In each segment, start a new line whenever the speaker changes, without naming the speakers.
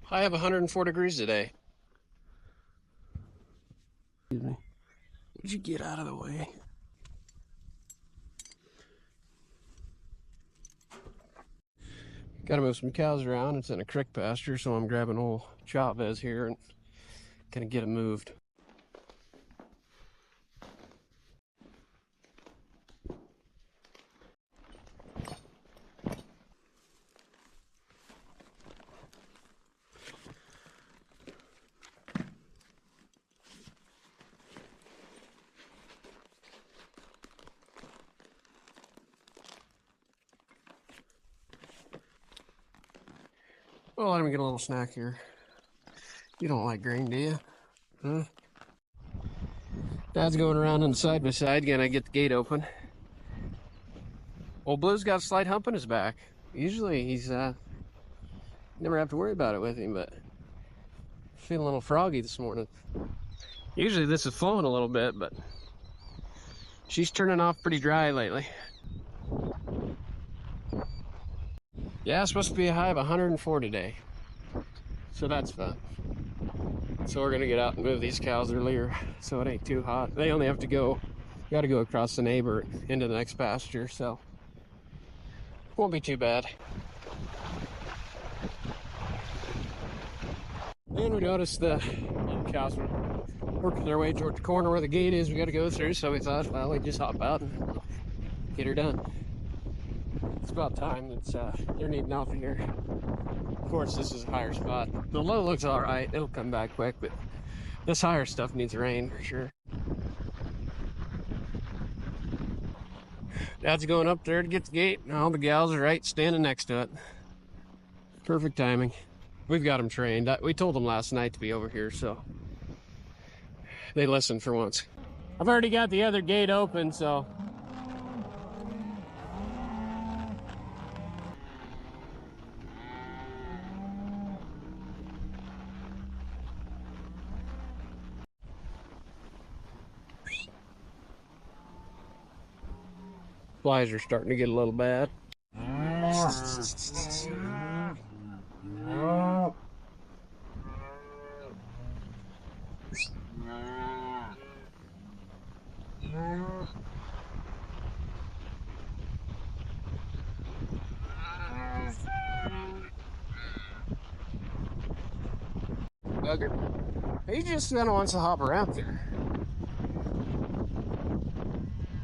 High of 104 degrees today. Excuse me. Would you get out of the way? Gotta move some cows around. It's in a crick pasture, so I'm grabbing old Chavez here and gonna get him moved. Well, let me get a little snack here. You don't like grain, do you? Huh? Dad's going around on the side by side. Gonna get the gate open. Old Blue's got a slight hump in his back. Usually he's never have to worry about it with him, but feeling a little froggy this morning. Usually this is flowing a little bit, but she's turning off pretty dry lately. Yeah, it's supposed to be a high of 104 today, so that's fun. So we're gonna get out and move these cows earlier so it ain't too hot. They only have to go, gotta go across the neighbor into the next pasture, so won't be too bad. And we noticed the cows were working their way toward the corner where the gate is we gotta go through, so we thought, well, we'd just hop out and get her done. It's about time. It's they're needing off of here. Of course, this is a higher spot. The low looks all right. It'll come back quick, but this higher stuff needs rain for sure. Dad's going up there to get the gate, and all the gals are right standing next to it. Perfect timing. We've got them trained. We told them last night to be over here, so they listened for once. I've already got the other gate open, so flies are starting to get a little bad. Bugger. He just kind of wants to hop around there.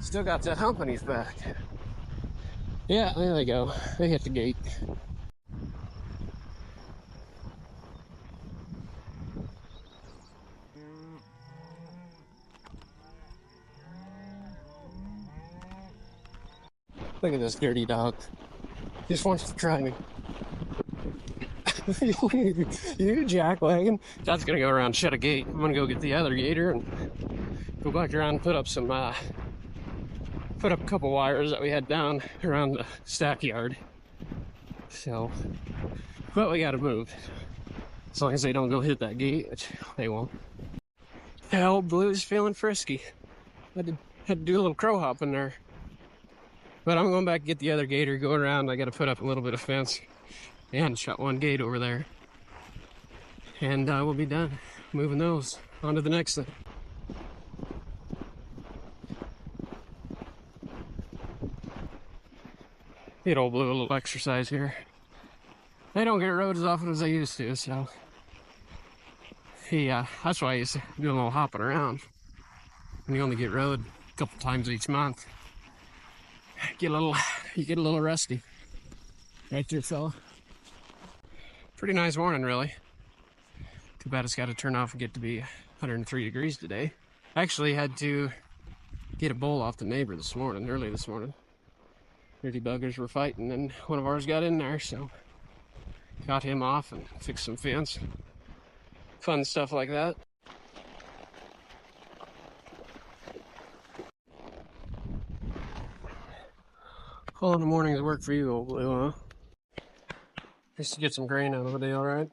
Still got that hump on his back. Yeah, there they go. They hit the gate. Look at this dirty dog. Just wants to try me. You jackwagon. Dad's gonna go around and shut a gate. I'm gonna go get the other gator and go back around and put up some put up a couple wires that we had down around the stack yard. So, but we gotta move. As long as they don't go hit that gate, which they won't. Yeah, old Blue's feeling frisky. Had to do a little crow hop in there. But I'm going back to get the other gator, go around. I gotta put up a little bit of fence and shut one gate over there. And we'll be done moving those on to the next thing. Get old Blue a little exercise here. They don't get rode as often as they used to, so that's why I used to do a little hopping around. And you only get rode a couple times each month. You get a little rusty. Right there, fella. Pretty nice morning, really. Too bad it's got to turn off and get to be 103 degrees today. I actually had to get a bull off the neighbor this morning, early this morning. Dirty buggers were fighting, and one of ours got in there, so got him off and fixed some fence. Fun stuff like that. All in the mornings work for you, old Blue, huh? Just to get some grain out of the day, all right?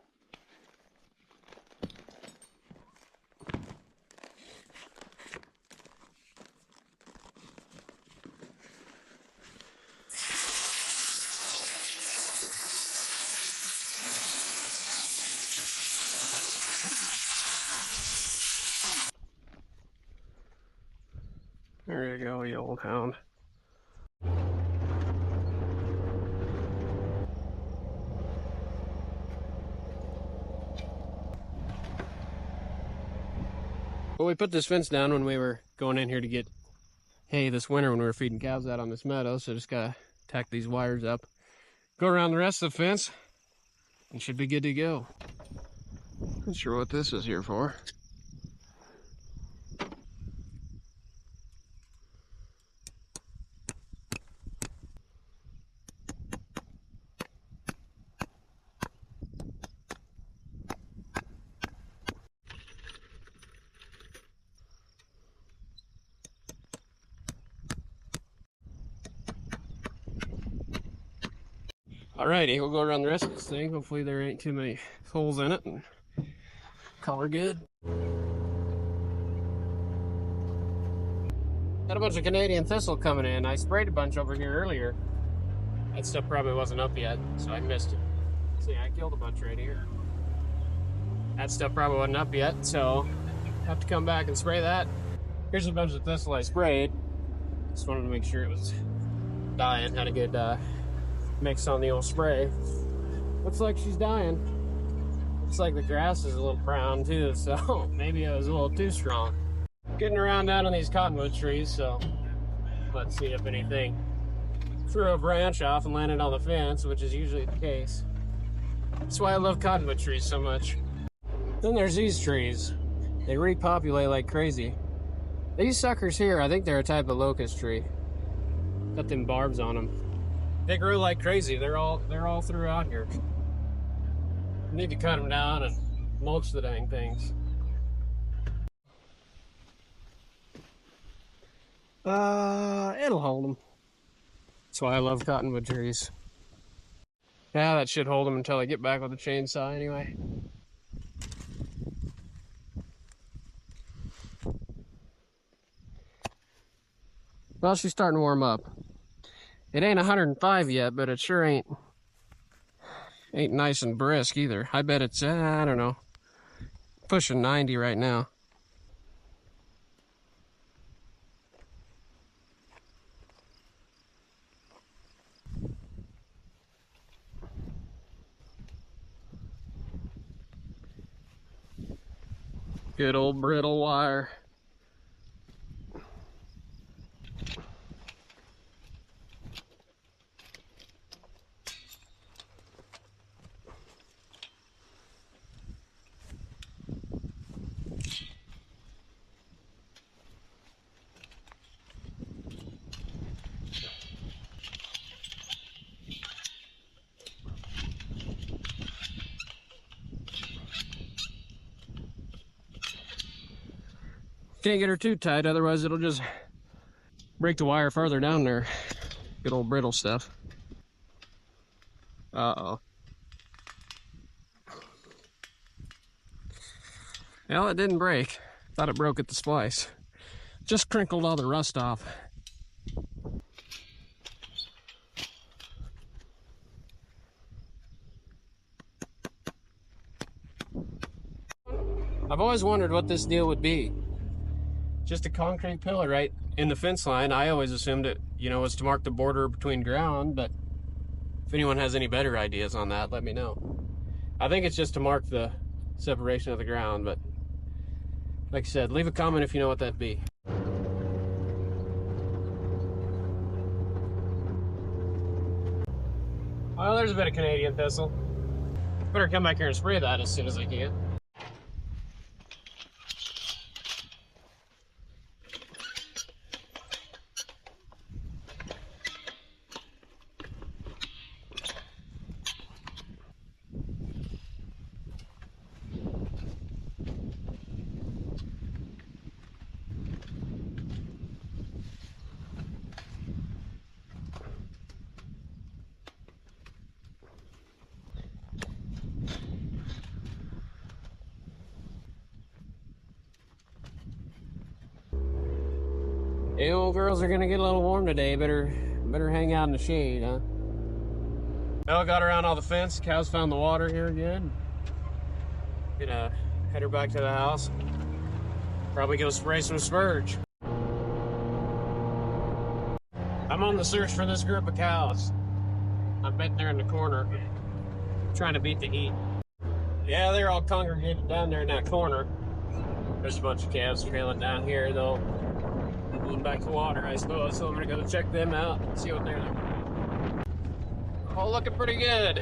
you go, you old hound. Well, we put this fence down when we were going in here to get hay this winter when we were feeding cows out on this meadow, so just gotta tack these wires up, go around the rest of the fence, and should be good to go. Not sure what this is here for. Alrighty, we'll go around the rest of this thing. Hopefully there ain't too many holes in it and call her good. Got a bunch of Canadian thistle coming in. I sprayed a bunch over here earlier. That stuff probably wasn't up yet, so I missed it. See, I killed a bunch right here. That stuff probably wasn't up yet, so have to come back and spray that. Here's a bunch of thistle I sprayed. Just wanted to make sure it was dying. Had a good mix on the old spray. Looks like she's dying. Looks like the grass is a little brown too, so maybe it was a little too strong. Getting around down on these cottonwood trees, so let's see if anything threw a branch off and landed on the fence, which is usually the case. That's why I love cottonwood trees so much. Then there's these trees. They repopulate like crazy. These suckers here, I think they're a type of locust tree. Got them barbs on them. They grow like crazy. They're all throughout here. Need to cut them down and mulch the dang things. It'll hold them. That's why I love cottonwood trees. Yeah, that should hold them until I get back with the chainsaw anyway. Well, she's starting to warm up. It ain't 105 yet, but it sure ain't nice and brisk either. I bet it's, I don't know, pushing 90 right now. Good old brittle wire. Can't get her too tight, otherwise it'll just break the wire farther down there. Good old brittle stuff. Uh-oh. Well, it didn't break. Thought it broke at the splice. Just crinkled all the rust off. I've always wondered what this deal would be. Just a concrete pillar right in the fence line. I always assumed it, was to mark the border between ground, but if anyone has any better ideas on that, let me know. I think it's just to mark the separation of the ground, but like I said, leave a comment if you know what that'd be. Well, there's a bit of Canadian thistle. Better come back here and spray that as soon as I can. You old girls are gonna get a little warm today. Better hang out in the shade, huh? Well, got around all the fence. Cows found the water here again. Gonna head her back to the house. Probably go spray some spurge. on the search for this group of cows. I'm betting they're in the corner, trying to beat the heat. Yeah, they're all congregated down there in that corner. There's a bunch of calves trailing down here, though. Moving back to water, I suppose, so I'm gonna go check them out and see what they're like. All looking pretty good.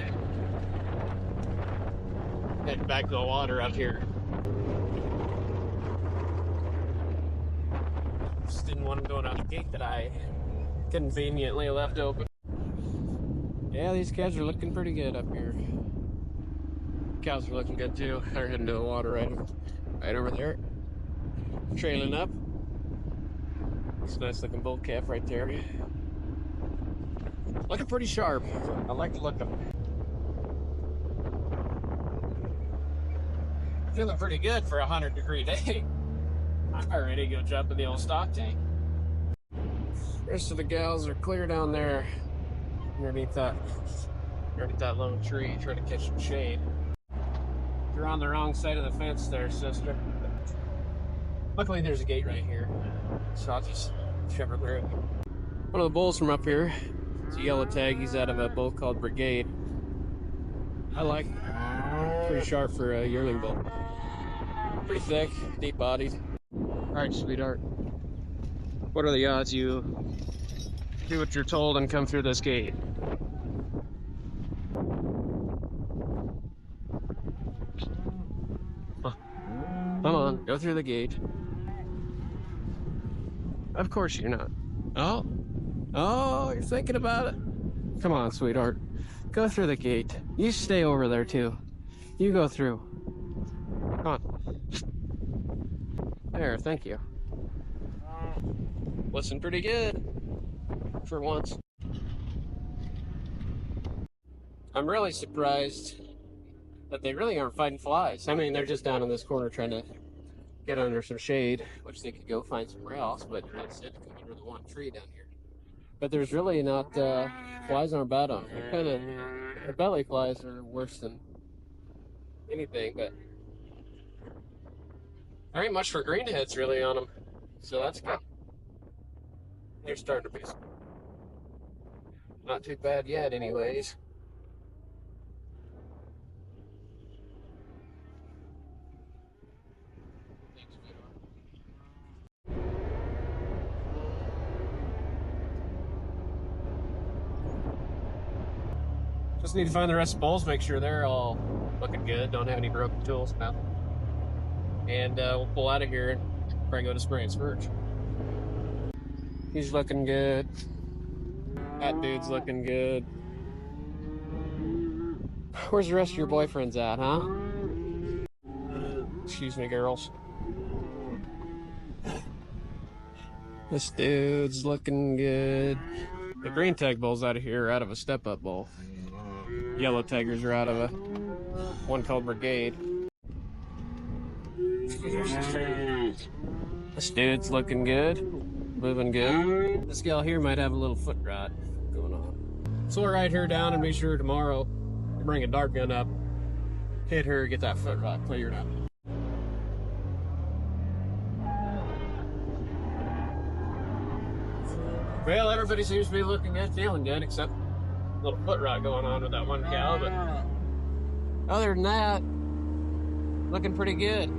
Heading back to the water up here. Just didn't want them going out the gate that I conveniently left open. Yeah, these calves are looking pretty good up here. Cows are looking good too. They're heading to the water right over there. Trailing up. It's a nice looking bull calf right there. Looking pretty sharp. I like the look of them. Feeling pretty good for a 100-degree day. I'm ready to go jump in the old stock tank. The rest of the gals are clear down there underneath that lone tree, trying to catch some shade. You're on the wrong side of the fence there, sister. Luckily there's a gate right here, so I'll just shepherd through. One of the bulls from up here, it's a yellow tag. He's out of a bull called Brigade. I like it. Pretty sharp for a yearling bull. Pretty thick, deep bodied. Alright, sweetheart. What are the odds you do what you're told and come through this gate? Huh. Come on, go through the gate. Of course you're not. Oh, you're thinking about it? Come on, sweetheart. Go through the gate. You stay over there too. You go through. Come on. There, thank you. Listen pretty good. For once. I'm really surprised that they really aren't fighting flies. I mean, they're just down in this corner trying to get under some shade, which they could go find somewhere else, but instead come under the one tree down here. But there's really not, flies aren't bad on them. They're kind of, the belly flies are worse than anything, but there ain't much for greenheads really on them, so that's good. They're starting to be not too bad yet anyways. Just need to find the rest of the bulls, make sure they're all looking good, don't have any broken tools, nothing. And we'll pull out of here and probably go to Spray and Spurge. He's looking good. That dude's looking good. Where's the rest of your boyfriends at, huh? Excuse me, girls. This dude's looking good. The green tag bulls out of here are out of a step-up bull. Yellow taggers are out of a one called Brigade. This dude's looking good, moving good. This gal here might have a little foot rot going on. So we'll ride her down and be sure tomorrow to bring a dart gun up, hit her, get that foot rot cleared up. Well, everybody seems to be looking good, feeling good, except a little foot rot going on with that one cow, but other than that, looking pretty good.